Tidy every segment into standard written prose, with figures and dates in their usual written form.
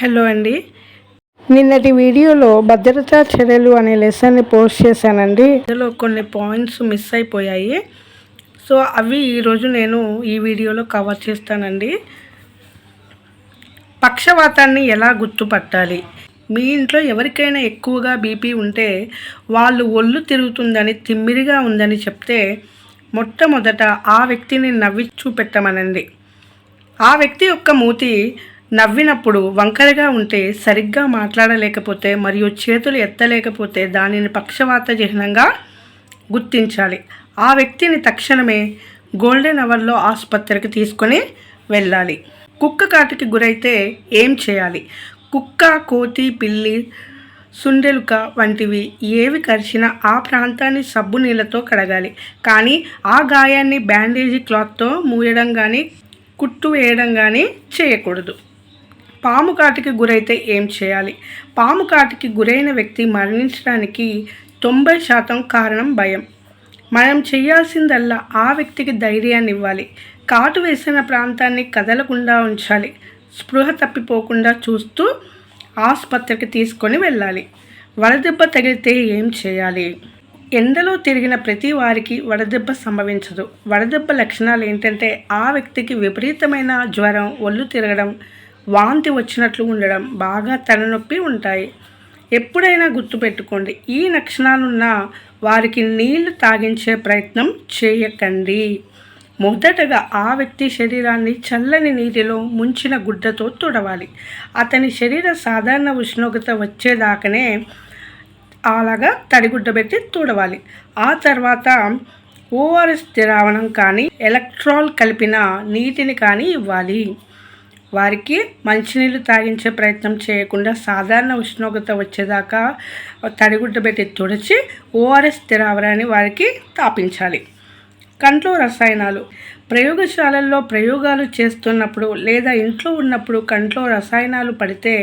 Hello అండి. నిన్నటి వీడియోలో భద్రతా చర్యలు అనే లెసన్ని పోస్ట్ చేశానండి. అందులో కొన్ని పాయింట్స్ మిస్ అయిపోయాయి. సో అవి ఈరోజు నేను ఈ వీడియోలో కవర్ చేస్తానండి. పక్షవాతాన్ని ఎలా గుర్తుపట్టాలి? మీ ఇంట్లో ఎవరికైనా ఎక్కువగా బీపీ ఉంటే వాళ్ళు ఒళ్ళు తిరుగుతుందని, తిమ్మిరిగా ఉందని చెప్తే మొట్టమొదట ఆ వ్యక్తిని నవ్వి చూపెట్టమనండి. ఆ వ్యక్తి యొక్క మూతి నవ్వినప్పుడు వంకరగా ఉంటే, సరిగ్గా మాట్లాడలేకపోతే మరియు చేతులు ఎత్తలేకపోతే దానిని పక్షవాత చిహ్నంగా గుర్తించాలి. ఆ వ్యక్తిని తక్షణమే గోల్డెన్ అవర్లో ఆసుపత్రికి తీసుకొని వెళ్ళాలి. కుక్క కాటుకి గురైతే ఏం చేయాలి? కుక్క, కోతి, పిల్లి, సుండెలుక వంటివి ఏవి కరిచినా ఆ ప్రాంతాన్ని సబ్బు నీళ్ళతో కడగాలి. కానీ ఆ గాయాన్ని బ్యాండేజీ క్లాత్తో మూయడం కానీ కుట్టు వేయడం కానీ చేయకూడదు. పాము కాటికి గురైతే ఏం చేయాలి? పాము కాటికి గురైన వ్యక్తి మరణించడానికి 90% కారణం భయం. మనం చేయాల్సిందల్లా ఆ వ్యక్తికి ధైర్యాన్ని ఇవ్వాలి. కాటు వేసిన ప్రాంతాన్ని కదలకుండా ఉంచాలి. స్పృహ తప్పిపోకుండా చూస్తూ ఆసుపత్రికి తీసుకొని వెళ్ళాలి. వడదెబ్బ తగిలితే ఏం చేయాలి? ఎండలో తిరిగిన ప్రతి వారికి వడదెబ్బ సంభవించదు. వడదెబ్బ లక్షణాలు ఏంటంటే ఆ వ్యక్తికి విపరీతమైన జ్వరం, ఒళ్ళు తిరగడం, వాంతి వచ్చినట్లు ఉండడం, బాగా తలనొప్పి ఉంటాయి. ఎప్పుడైనా గుర్తుపెట్టుకోండి, ఈ లక్షణాలున్న వారికి నీళ్లు తాగించే ప్రయత్నం చేయకండి. మొదటగా ఆ వ్యక్తి శరీరాన్ని చల్లని నీటిలో ముంచిన గుడ్డతో తుడవాలి. అతని శరీర సాధారణ ఉష్ణోగ్రత వచ్చేదాకానే అలాగా తడిగుడ్డ పెట్టి తుడవాలి. ఆ తర్వాత ఓఆర్ఎస్ ద్రావణం కానీ ఎలక్ట్రాల్ కలిపిన నీటిని కానీ ఇవ్వాలి. వారికి మంచినీళ్ళు తాగించే ప్రయత్నం చేయకుండా సాధారణ ఉష్ణోగ్రత వచ్చేదాకా తడిగుడ్డ పెట్టి తుడిచి ఓఆర్ఎస్ ద్రావణాన్ని వారికి తాపించాలి. కంట్లో రసాయనాలు. ప్రయోగశాలల్లో ప్రయోగాలు చేస్తున్నప్పుడు లేదా ఇంట్లో ఉన్నప్పుడు కంట్లో రసాయనాలు పడితే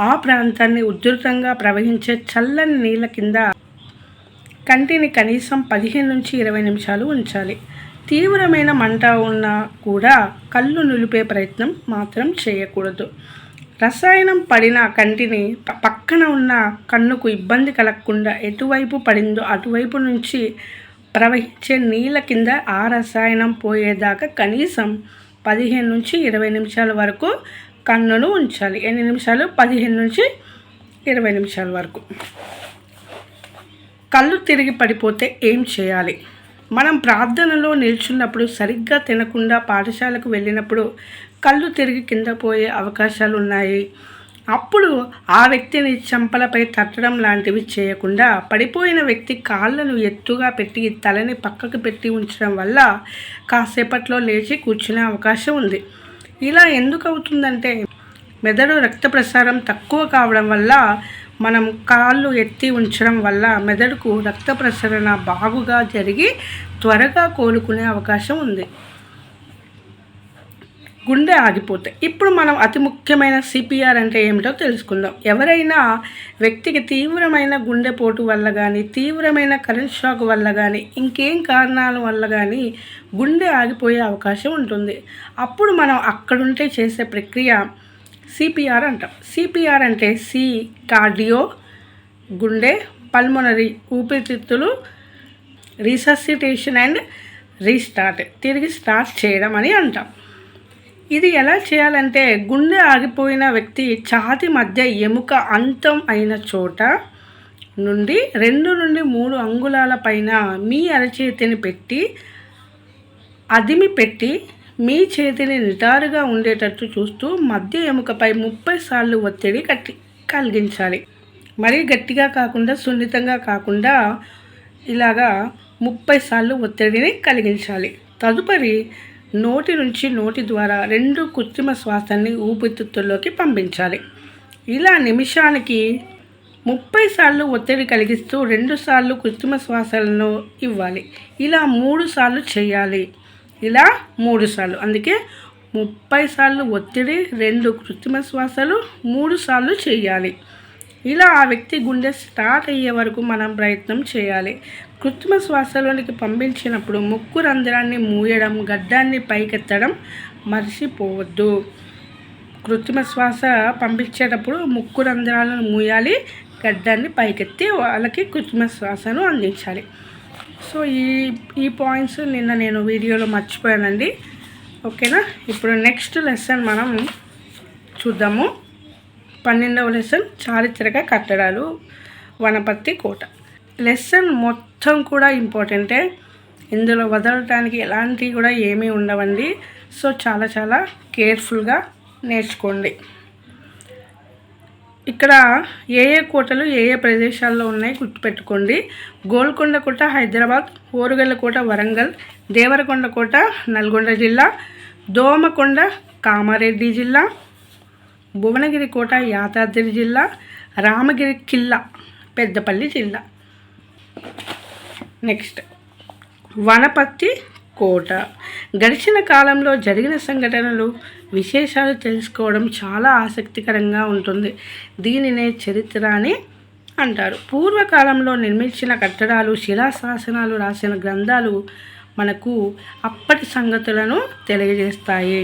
ఆ ప్రాంతాన్ని ఉధృతంగా ప్రవహించే చల్లని నీళ్ళ కింద కంటిని కనీసం 15 నుంచి 20 నిమిషాలు ఉంచాలి. తీవ్రమైన మంట ఉన్నా కూడా కళ్ళు నిలిపే ప్రయత్నం మాత్రం చేయకూడదు. రసాయనం పడిన కంటిని పక్కన ఉన్న కన్నుకు ఇబ్బంది కలగకుండా ఎటువైపు పడిందో అటువైపు నుంచి ప్రవహించే నీళ్ళ కింద ఆ రసాయనం పోయేదాకా కనీసం 15 నుంచి 20 నిమిషాల వరకు కన్నును ఉంచాలి. ఎన్ని నిమిషాలు? 15 నుంచి 20 నిమిషాల వరకు. కళ్ళు తిరిగి పడిపోతే ఏం చేయాలి? మనం ప్రార్థనలో నిల్చున్నప్పుడు, సరిగ్గా తినకుండా పాఠశాలకు వెళ్ళినప్పుడు కళ్ళు తిరిగి కింద పోయే అవకాశాలు ఉన్నాయి. అప్పుడు ఆ వ్యక్తిని చెంపలపై తట్టడం లాంటివి చేయకుండా పడిపోయిన వ్యక్తి కాళ్ళను ఎత్తుగా పెట్టి తలని పక్కకు పెట్టి ఉంచడం వల్ల కాసేపట్లో లేచి కూర్చునే అవకాశం ఉంది. ఇలా ఎందుకు అవుతుందంటే మెదడు రక్త ప్రసారం తక్కువ కావడం వల్ల, మనం కాళ్ళు ఎత్తి ఉంచడం వల్ల మెదడుకు రక్త ప్రసరణ బాగుగా జరిగి త్వరగా కోలుకునే అవకాశం ఉంది. గుండె ఆగిపోతే ఇప్పుడు మనం అతి ముఖ్యమైన సిపిఆర్ అంటే ఏమిటో తెలుసుకుందాం. ఎవరైనా వ్యక్తికి తీవ్రమైన గుండెపోటు వల్ల కానీ, తీవ్రమైన కరెంట్ షాక్ వల్ల కానీ, ఇంకేం కారణాల వల్ల కానీ గుండె ఆగిపోయే అవకాశం ఉంటుంది. అప్పుడు మనం అక్కడుంటే చేసే ప్రక్రియ సిపిఆర్ అంటాం. సిపిఆర్ అంటే సి కార్డియో, గుండె, పల్మొనరీ ఊపిరితిత్తులు, రీససిటేషన్ అండ్ రీస్టార్ట్, తిరిగి స్టార్ట్ చేయడం అని అంటాం. ఇది ఎలా చేయాలంటే, గుండె ఆగిపోయిన వ్యక్తి ఛాతీ మధ్య ఎముక అంతం అయిన చోట నుండి 2 నుండి 3 అంగుళాల పైన మీ అరచేతిని పెట్టి అదిమి పెట్టి మీ చేతిని నిటారుగా ఉండేటట్టు చూస్తూ మధ్య ఎముకపై 30 సార్లు ఒత్తిడి కలిగించాలి. మరీ గట్టిగా కాకుండా, సున్నితంగా కాకుండా ఇలాగా 30 సార్లు ఒత్తిడిని కలిగించాలి. తదుపరి నోటి నుంచి నోటి ద్వారా 2 కృత్రిమ శ్వాసని ఊపిరితిత్తుల్లోకి పంపించాలి. ఇలా నిమిషానికి 30 సార్లు ఒత్తిడి కలిగిస్తూ 2 సార్లు కృత్రిమ శ్వాసలను ఇవ్వాలి. ఇలా 3 సార్లు చేయాలి. ఇలా 3 సార్లు, అందుకే 30 సార్లు ఒత్తిడి, 2 కృత్రిమ శ్వాసలు, 3 సార్లు చేయాలి. ఇలా ఆ వ్యక్తి గుండె స్టార్ట్ అయ్యే వరకు మనం ప్రయత్నం చేయాలి. కృత్రిమ శ్వాసలోనికి పంపించినప్పుడు ముక్కు రంధ్రాన్ని మూయడం, గడ్డాన్ని పైకెత్తడం మర్చిపోవద్దు. కృత్రిమ శ్వాస పంపించేటప్పుడు ముక్కు రంధ్రాలను మూయాలి, గడ్డాన్ని పైకెత్తి వాళ్ళకి కృత్రిమ శ్వాసను అందించాలి. సో ఈ పాయింట్స్ నిన్న నేను వీడియోలో మర్చిపోయానండి. ఓకేనా. ఇప్పుడు నెక్స్ట్ లెసన్ మనం చూద్దాము. 12వ లెసన్ చారిత్రక కట్టడాలు, వనపర్తి కోట. లెసన్ మొత్తం కూడా ఇంపార్టెంటే, ఇందులో వదలటానికి ఎలాంటివి కూడా ఏమీ ఉండవండి. సో చాలా చాలా కేర్ఫుల్గా నేర్చుకోండి. ఇక్కడ ఏ కోటలు ఏ ప్రదేశాల్లో ఉన్నాయి గుర్తుపెట్టుకోండి. గోల్కొండ కోట హైదరాబాద్, ఓరుగల్ల కోట వరంగల్, దేవరకొండ కోట నల్గొండ జిల్లా, దోమకొండ కామారెడ్డి జిల్లా, భువనగిరి కోట యాదాద్రి జిల్లా, రామగిరి కిల్లా పెద్దపల్లి జిల్లా. నెక్స్ట్ వనపర్తి కోట. గడిచిన కాలంలో జరిగిన సంఘటనలు, విశేషాలు తెలుసుకోవడం చాలా ఆసక్తికరంగా ఉంటుంది. దీనినే చరిత్ర అని అంటారు. పూర్వకాలంలో నిర్మించిన కట్టడాలు, శిలాశాసనాలు, రాసిన గ్రంథాలు మనకు అప్పటి సంగతులను తెలియజేస్తాయి.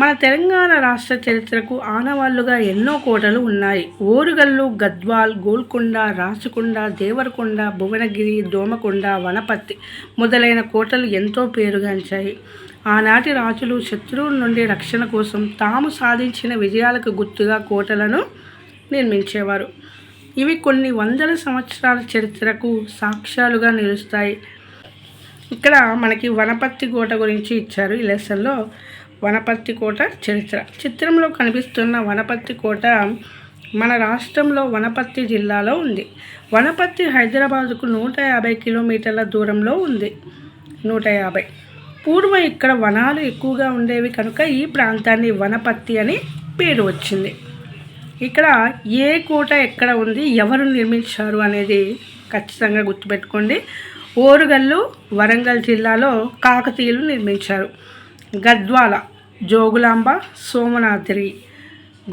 మన తెలంగాణ రాష్ట్ర చరిత్రకు ఆనవాళ్లుగా ఎన్నో కోటలు ఉన్నాయి. ఓరుగల్లు, గద్వాల్, గోల్కొండ, రాచకొండ, దేవరకొండ, భువనగిరి, దోమకొండ, వనపర్తి మొదలైన కోటలు ఎంతో పేరుగాంచాయి. ఆనాటి రాజులు శత్రువుల నుండి రక్షణ కోసం తాము సాధించిన విజయాలకు గుర్తుగా కోటలను నిర్మించేవారు. ఇవి కొన్ని వందల సంవత్సరాల చరిత్రకు సాక్ష్యాలుగా నిలుస్తాయి. ఇక్కడ మనకి వనపర్తి కోట గురించి ఇచ్చారు ఈ లెసన్లో. వనపర్తి కోట చరిత్ర. చిత్రంలో కనిపిస్తున్న వనపర్తి కోట మన రాష్ట్రంలో వనపర్తి జిల్లాలో ఉంది. వనపర్తి హైదరాబాదుకు 150 కిలోమీటర్ల దూరంలో ఉంది. 150. పూర్వం ఇక్కడ వనాలు ఎక్కువగా ఉండేవి కనుక ఈ ప్రాంతాన్ని వనపర్తి అని పేరు వచ్చింది. ఇక్కడ ఏ కోట ఎక్కడ ఉంది, ఎవరు నిర్మించారు అనేది ఖచ్చితంగా గుర్తుపెట్టుకోండి. ఓరుగల్లు వరంగల్ జిల్లాలో కాకతీయులు నిర్మించారు. గద్వాల జోగులాంబ సోమనాద్రి,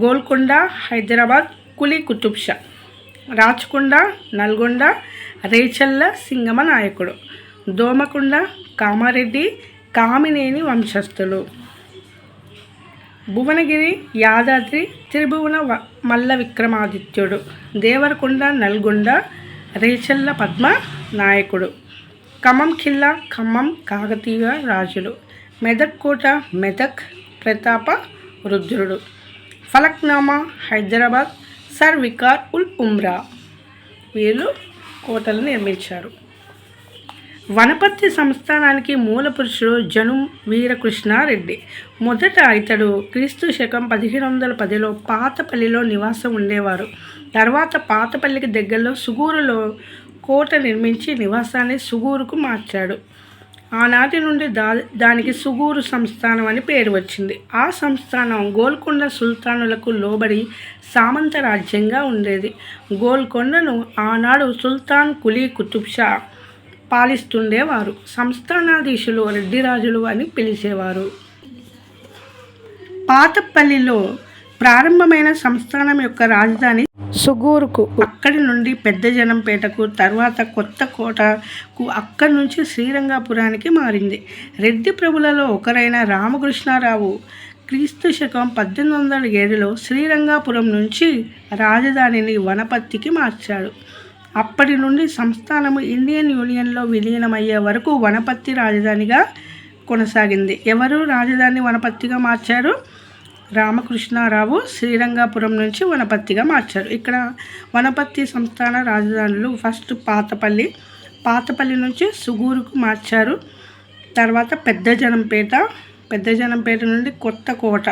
గోల్కొండ హైదరాబాద్ కులీ కుతుబ్ షా, రాచకొండ నల్గొండ రేచల్ల సింగమ నాయకుడు, దోమకొండ కామారెడ్డి కామినేని వంశస్థులు, భువనగిరి యాదాద్రి త్రిభువన మల్ల విక్రమాదిత్యుడు, దేవరకొండ నల్గొండ రేచల్ల పద్మ నాయకుడు, ఖమ్మం ఖిల్లా ఖమ్మం కాకతీయ రాజులు, మెదక్ కోట మెదక్ ప్రతాప రుద్రుడు, ఫలక్నామా హైదరాబాద్ సర్ వికార్ ఉల్ ఉమ్రా వీళ్ళు కోటలు నిర్మించారు. వనపర్తి సంస్థానానికి మూల పురుషుడు జనుం వీరకృష్ణారెడ్డి. మొదట ఇతడు క్రీస్తు శకం 1510లో పాతపల్లిలో నివాసం ఉండేవారు. తర్వాత పాతపల్లికి దగ్గరలో సుగూరులో కోట నిర్మించి నివాసాన్ని సుగూరుకు మార్చాడు. ఆనాటి నుండి దానికి సుగూరు సంస్థానం అని పేరు వచ్చింది. ఆ సంస్థానం గోల్కొండ సుల్తానులకు లోబడి సామంత రాజ్యంగా ఉండేది. గోల్కొండను ఆనాడు సుల్తాన్ కులీ కుతుబ్ షా పాలిస్తుండేవారు. సంస్థానాధీశులు రెడ్డిరాజులు అని పిలిచేవారు. పాతపల్లిలో ప్రారంభమైన సంస్థానం యొక్క రాజధాని సుగూరుకు, అక్కడి నుండి పెద్దజనంపేటకు, తర్వాత కొత్త కోటకు, అక్కడి నుంచి శ్రీరంగపురానికి మారింది. రెడ్డి ప్రభులలో ఒకరైన రామకృష్ణారావు క్రీస్తు శకం 1807లో శ్రీరంగపురం నుంచి రాజధానిని వనపర్తికి మార్చాడు. అప్పటి నుండి సంస్థానము ఇండియన్ యూనియన్లో విలీనమయ్యే వరకు వనపర్తి రాజధానిగా కొనసాగింది. ఎవరు రాజధాని వనపర్తిగా మార్చారు? రామకృష్ణారావు శ్రీరంగపురం నుంచి వనపర్తిగా మార్చారు. ఇక్కడ వనపర్తి సంస్థాన రాజధానులు ఫస్ట్ పాతపల్లి నుంచి సుగూరుకు మార్చారు. తర్వాత పెద్దజనంపేట నుండి కొత్త కోట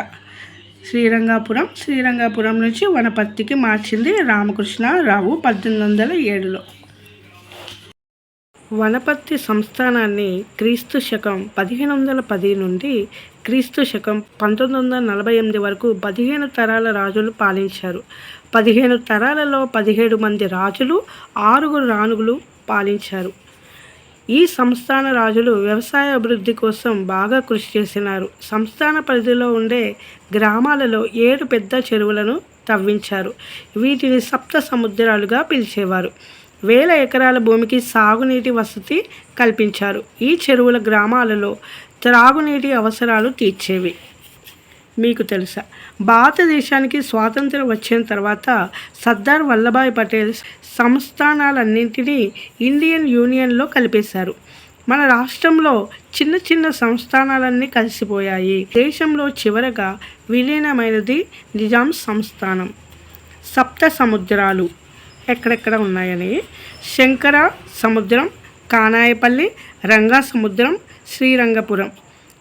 శ్రీరంగపురం నుంచి వనపర్తికి మార్చింది రామకృష్ణారావు 1807లో. వనపర్తి సంస్థానాన్ని క్రీస్తు శకం 1510 నుండి క్రీస్తు శకం 1948 వరకు 15 తరాల రాజులు పాలించారు. 15 తరాలలో 17 మంది రాజులు, 6 రాణులు పాలించారు. ఈ సంస్థాన రాజులు వ్యవసాయ అభివృద్ధి కోసం బాగా కృషి చేసినారు. సంస్థాన పరిధిలో ఉండే గ్రామాలలో 7 పెద్ద చెరువులను తవ్వించారు. వీటిని సప్త సముద్రాలుగా పిలిచేవారు. వేల ఎకరాల భూమికి సాగునీటి వసతి కల్పించారు. ఈ చెరువుల గ్రామాలలో త్రాగునీటి అవసరాలు తీర్చేవి. మీకు తెలుసా? భారతదేశానికి స్వాతంత్రం వచ్చిన తర్వాత సర్దార్ వల్లభాయ్ పటేల్ సంస్థానాలన్నింటినీ ఇండియన్ యూనియన్లో కలిపేశారు. మన రాష్ట్రంలో చిన్న చిన్న సంస్థానాలన్నీ కలిసిపోయాయి. దేశంలో చివరగా విలీనమైనది నిజాం సంస్థానం. సప్త సముద్రాలు ఎక్కడెక్కడ ఉన్నాయని: శంకర సముద్రం, కానాయపల్లి, రంగా సముద్రం, శ్రీరంగపురం,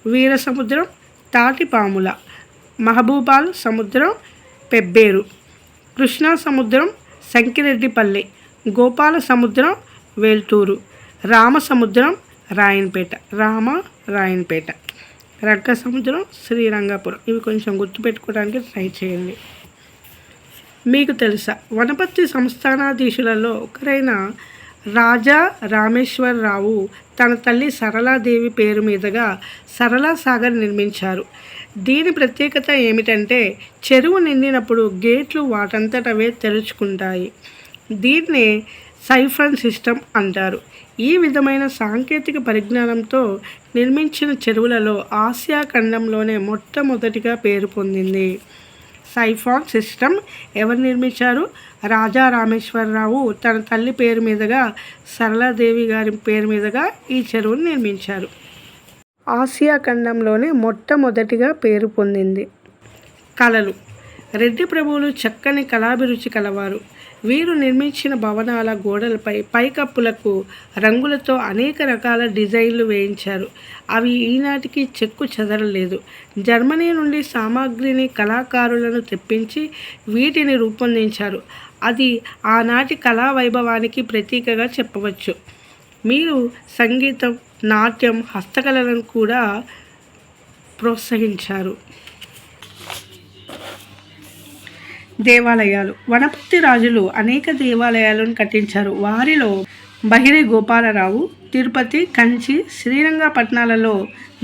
వీర సముద్రం, తాటిపాముల, మహబూబాల్ సముద్రం, పెబ్బేరు, కృష్ణా సముద్రం, సంకిరెడ్డిపల్లి, గోపాల సముద్రం, వేల్టూరు, రామసముద్రం, రాయన్పేట, రాయన్పేట, రక్క సముద్రం, శ్రీరంగపురం. ఇవి కొంచెం గుర్తుపెట్టుకోవడానికి ట్రై చేయండి. మీకు తెలుసా? వనపర్తి సంస్థానాధీశులలో ఒకరైన రాజా రామేశ్వరరావు తన తల్లి సరళాదేవి పేరు మీదుగా సరళా సాగర్ నిర్మించారు. దీని ప్రత్యేకత ఏమిటంటే చెరువు నిండినప్పుడు గేట్లు వాటంతటవే తెరుచుకుంటాయి. దీన్నే సైఫ్రన్ సిస్టమ్ అంటారు. ఈ విధమైన సాంకేతిక పరిజ్ఞానంతో నిర్మించిన చెరువులలో ఆసియా ఖండంలోనే మొట్టమొదటిగా పేరు పొందింది. సైఫాన్ సిస్టమ్ ఎవరు నిర్మించారు? రాజా రామేశ్వరరావు తన తల్లి పేరు మీదుగా సరళాదేవి గారి పేరు మీదుగా ఈ చెరువును నిర్మించారు. ఆసియా ఖండంలోనే మొట్టమొదటిగా పేరు పొందింది. కళలు. రెడ్డి ప్రభువులు చక్కని కళాభిరుచి కలవారు. వీరు నిర్మించిన భవనాల గోడలపై పైకప్పులకు రంగులతో అనేక రకాల డిజైన్లు వేయించారు. అవి ఈనాటికి చెక్కు చెదరలేదు. జర్మనీ నుండి సామాగ్రిని, కళాకారులను తెప్పించి వీటిని రూపొందించారు. అది ఆనాటి కళా వైభవానికి ప్రతీకగా చెప్పవచ్చు. మీరు సంగీతం, నాట్యం, హస్తకళలను కూడా ప్రోత్సహించారు. దేవాలయాలు. వనపర్తి రాజులు అనేక దేవాలయాలను కట్టించారు. వారిలో బహిరి గోపాలరావు తిరుపతి, కంచి, శ్రీరంగపట్నాలలో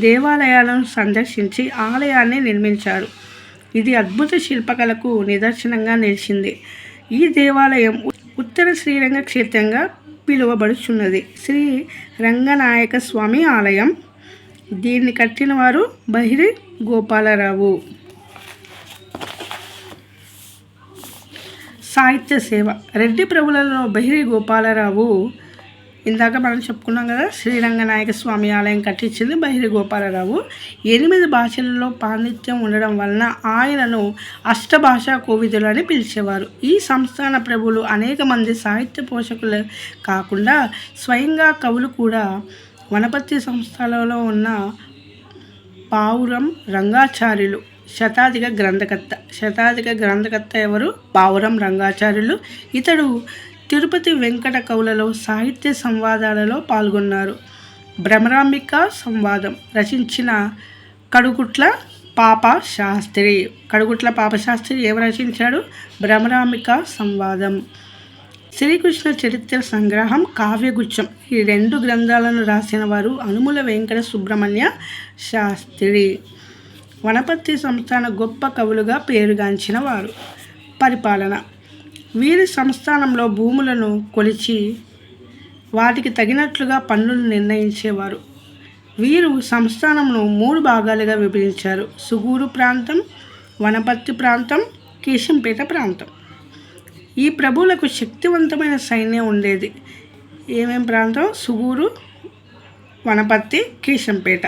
దేవాలయాలను సందర్శించి ఆలయాన్ని నిర్మించారు. ఇది అద్భుత శిల్పకళకు నిదర్శనంగా నిలిచింది. ఈ దేవాలయం ఉత్తర శ్రీరంగ క్షేత్రంగా పిలువబడుచున్నది. శ్రీ రంగనాయక స్వామి ఆలయం. దీన్ని కట్టిన వారు బహిరి గోపాలరావు. సాహిత్య సేవ. రెడ్డి ప్రభులలో బహిరి గోపాలరావు, ఇందాక మనం చెప్పుకున్నాం కదా, శ్రీరంగనాయక స్వామి ఆలయం కట్టించింది బహిరి గోపాలరావు. 8 భాషలలో పాండిత్యం ఉండడం వలన ఆయనను అష్టభాషా కోవిదులు అని పిలిచేవారు. ఈ సంస్థాన ప్రభులు అనేక మంది సాహిత్య పోషకులు కాకుండా స్వయంగా కవులు కూడా. వనపర్తి సంస్థలలో ఉన్న పావురం రంగాచార్యులు శతాధిక గ్రంథకర్త ఎవరు? పావురం రంగాచార్యులు. ఇతడు తిరుపతి వెంకట కవులలో సాహిత్య సంవాదాలలో పాల్గొన్నారు. భ్రమరాంబిక సంవాదం రచించిన కడుగుట్ల పాపశాస్త్రి ఏమి రచించాడు? భ్రమరాంబిక సంవాదం. శ్రీకృష్ణ చరిత్ర సంగ్రహం, కావ్యగుచ్చం ఈ 2 గ్రంథాలను రాసిన వారు అనుముల వెంకట సుబ్రహ్మణ్య శాస్త్రి. వనపర్తి సంస్థాన గొప్ప కవులుగా పేరుగాంచిన వారు. పరిపాలన. వీరి సంస్థానంలో భూములను కొలిచి వాటికి తగినట్లుగా పన్నులు నిర్ణయించేవారు. వీరు సంస్థానంను 3 భాగాలుగా విభజించారు: సుగూరు ప్రాంతం, వనపర్తి ప్రాంతం, కేశంపేట ప్రాంతం. ఈ ప్రభువులకు శక్తివంతమైన సైన్యం ఉండేది. ఏమేం ప్రాంతం? సుగూరు, వనపర్తి, కేశంపేట.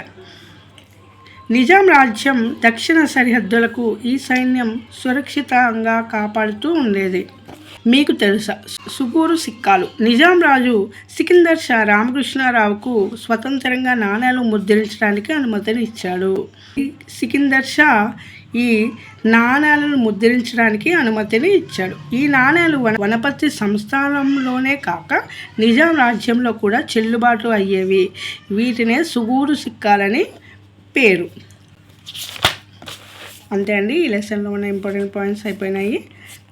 నిజాం రాజ్యం దక్షిణ సరిహద్దులకు ఈ సైన్యం సురక్షితంగా కాపాడుతూ ఉండేది. మీకు తెలుసా? సుగూరు సిక్కాలు. నిజాం రాజు సికిందర్ షా రామకృష్ణారావుకు స్వతంత్రంగా నాణేలు ముద్రించడానికి అనుమతిని ఇచ్చాడు. సికిందర్ షా ఈ నాణేలను ముద్రించడానికి అనుమతిని ఇచ్చాడు. ఈ నాణేలు వనపర్తి సంస్థానంలోనే కాక నిజాం రాజ్యంలో కూడా చెల్లుబాటు అయ్యేవి. వీటినే సుగూరు సిక్కాలని పేరు. అంతే అండి, ఈ లెసన్లో ఉన్న ఇంపార్టెంట్ పాయింట్స్ అయిపోయినాయి.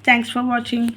Thanks for watching.